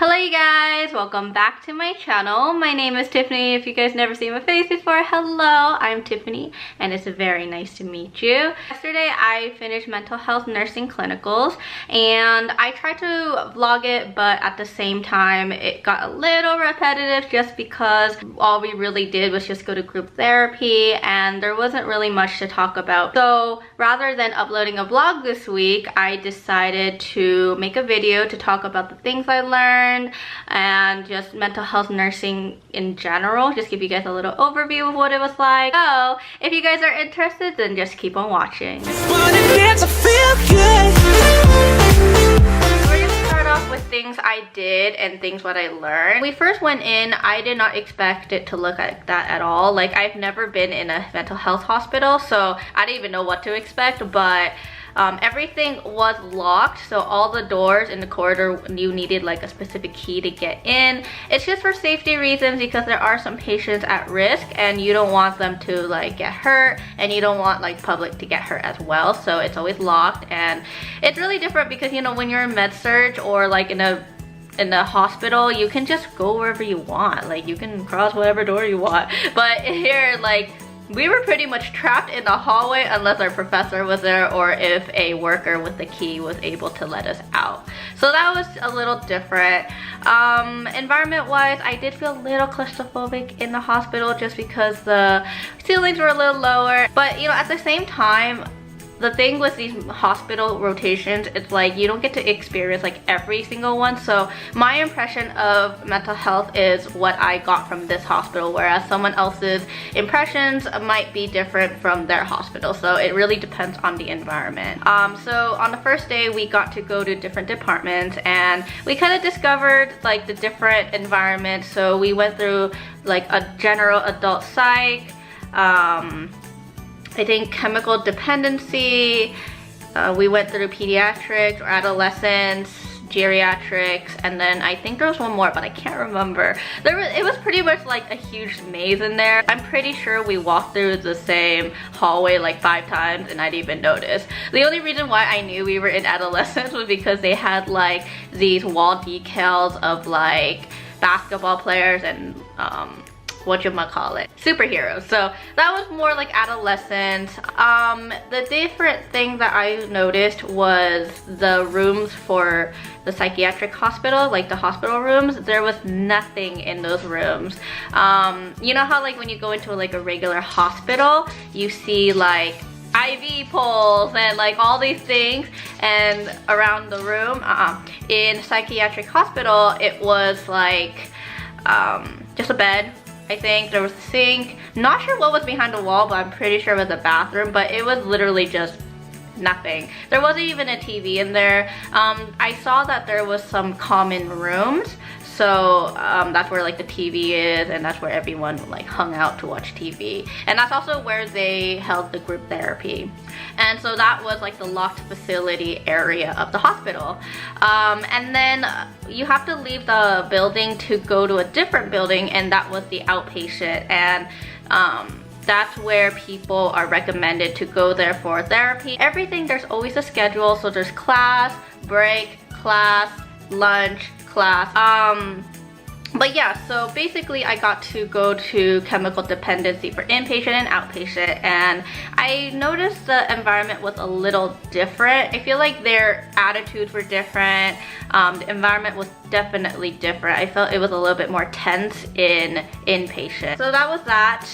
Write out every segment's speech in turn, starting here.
Hello you guys, welcome back to my channel. My name is Tiffany. If you guys never seen my face before, hello, I'm Tiffany and it's very nice to meet you. Yesterday I finished mental health nursing clinicals and I tried to vlog it, but at the same time it got a little repetitive just because all we really did was just go to group therapy and there wasn't really much to talk about. So rather than uploading a vlog this week, I decided to make a video to talk about the things I learned and just mental health nursing in general, just give you guys a little overview of what it was like. So if you guys are interested, then just keep on watching. We're gonna start off with things I did and things what I learned. We first went in, I did not expect it to look like that at all. Like, I've never been in a mental health hospital, so I didn't even know what to expect, but everything was locked, so all the doors in the corridor, you needed like a specific key to get in. It's just for safety reasons because there are some patients at risk and you don't want them to like get hurt, and you don't want like public to get hurt as well, so it's always locked. And it's really different because, you know, when you're in med surg or like in the hospital, you can just go wherever you want, like you can cross whatever door you want. But here, like, we were pretty much trapped in the hallway unless our professor was there or if a worker with the key was able to let us out. So that was a little different. Environment wise, I did feel a little claustrophobic in the hospital just because the ceilings were a little lower. But you know, at the same time, the thing with these hospital rotations, it's like you don't get to experience like every single one. So my impression of mental health is what I got from this hospital, whereas someone else's impressions might be different from their hospital. So it really depends on the environment. So on the first day, we got to go to different departments and we kind of discovered like the different environments. So we went through like a general adult psych, I think chemical dependency, we went through pediatrics or adolescents, geriatrics, and then I think there was one more, but I can't remember. It was pretty much like a huge maze in there. I'm pretty sure we walked through the same hallway like 5 times and I didn't even notice. The only reason why I knew we were in adolescence was because they had like these wall decals of like basketball players and whatchamacallit, superheroes. So that was more like adolescent. The different thing that I noticed was the rooms for the psychiatric hospital, like the hospital rooms. There was nothing in those rooms. You know how like when you go into like a regular hospital, you see like IV poles and like all these things and around the room. In psychiatric hospital, it was like just a bed. I think there was a sink. Not sure what was behind the wall, but I'm pretty sure it was a bathroom, but it was literally just nothing. There wasn't even a TV in there. I saw that there was some common rooms, so that's where like the TV is and that's where everyone like hung out to watch TV. And that's also where they held the group therapy. And so that was like the locked facility area of the hospital. And then you have to leave the building to go to a different building, and that was the outpatient. And that's where people are recommended to go there for therapy. Everything, there's always a schedule. So there's class, break, class, lunch, class. But yeah, so basically I got to go to chemical dependency for inpatient and outpatient, and I noticed the environment was a little different. I feel like their attitudes were different. The environment was definitely different. I felt it was a little bit more tense in inpatient. So that was that.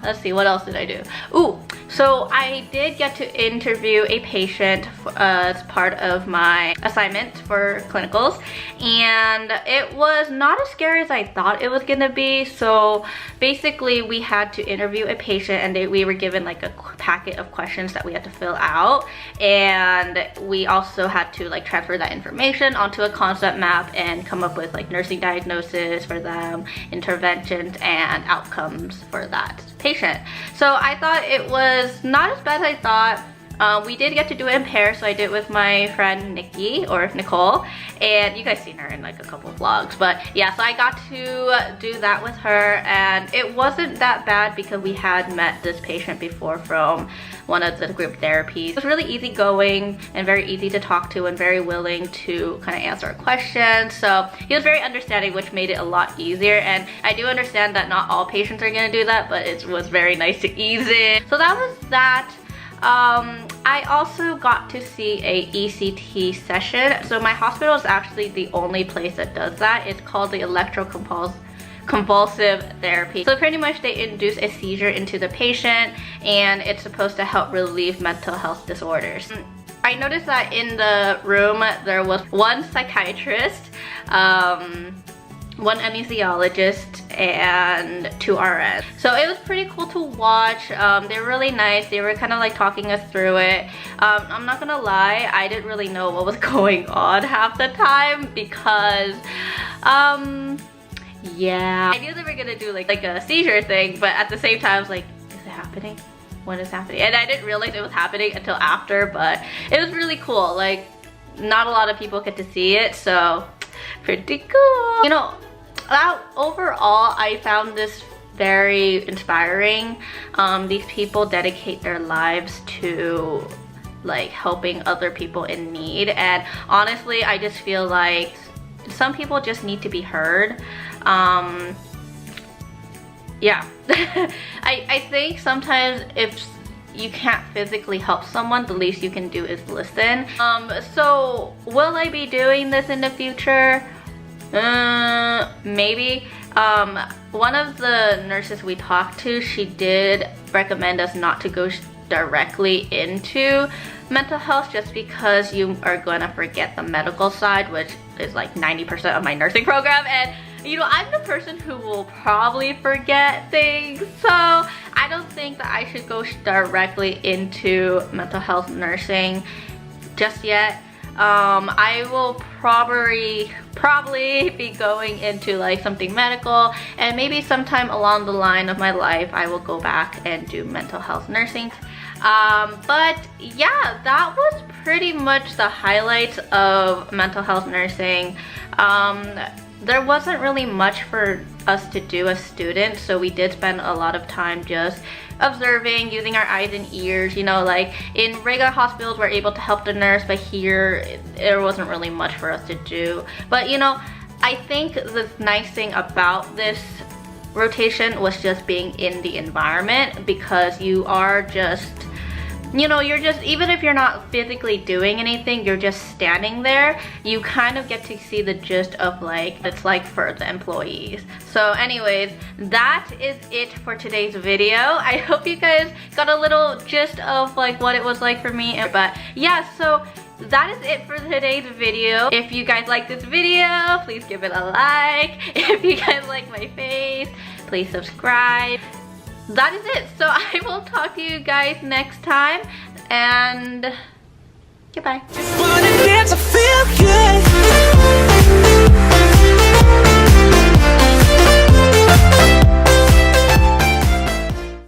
Let's see, what else did I do? Ooh, so I did get to interview a patient as part of my assignment for clinicals, and it was not as scary as I thought it was gonna be. So basically we had to interview a patient and we were given like a packet of questions that we had to fill out, and we also had to like transfer that information onto a concept map and come up with like nursing diagnosis for them, interventions, and outcomes for that patient. So I thought it was not as bad as I thought. We did get to do it in pairs, so I did it with my friend Nikki, or Nicole, and you guys seen her in like a couple vlogs. But yeah, so I got to do that with her, and it wasn't that bad because we had met this patient before from one of the group therapies. It was really easygoing and very easy to talk to and very willing to kind of answer our questions. So he was very understanding, which made it a lot easier. And I do understand that not all patients are gonna do that, but it was very nice to ease it. So that was that. I also got to see a ECT session. So my hospital is actually the only place that does that. It's called the electroconvulsive therapy. So pretty much they induce a seizure into the patient, and it's supposed to help relieve mental health disorders. I noticed that in the room there was one psychiatrist, one anesthesiologist, and 2 RNs. So it was pretty cool to watch. They were really nice. They were kind of like talking us through it. I'm not gonna lie, I didn't really know what was going on half the time because yeah, I knew they were gonna do like a seizure thing, but at the same time I was like, is it happening? What is happening? And I didn't realize it was happening until after, but it was really cool. Like, not a lot of people get to see it, so pretty cool. You know, overall I found this very inspiring. These people dedicate their lives to like helping other people in need, and honestly I just feel like some people just need to be heard. Yeah. I think sometimes if you can't physically help someone, the least you can do is listen. So will I be doing this in the future? Maybe. One of the nurses we talked to, she did recommend us not to go directly into mental health just because you are gonna forget the medical side, which is like 90% of my nursing program. And you know, I'm the person who will probably forget things, so I don't think that I should go directly into mental health nursing just yet. I will probably be going into like something medical, and maybe sometime along the line of my life I will go back and do mental health nursing. But yeah, that was pretty much the highlights of mental health nursing. There wasn't really much for us to do as students, so we did spend a lot of time just observing, using our eyes and ears. You know, like in regular hospitals we're able to help the nurse, but here there wasn't really much for us to do. But you know, I think the nice thing about this rotation was just being in the environment, because you are just, you know, you're just, even if you're not physically doing anything, you're just standing there, you kind of get to see the gist of like it's like for the employees. So anyways, that is it for today's video. I hope you guys got a little gist of like what it was like for me. But yeah, so that is it for today's video. If you guys like this video, please give it a like. If you guys like my face, please subscribe. That is it. So I will talk to you guys next time, and goodbye.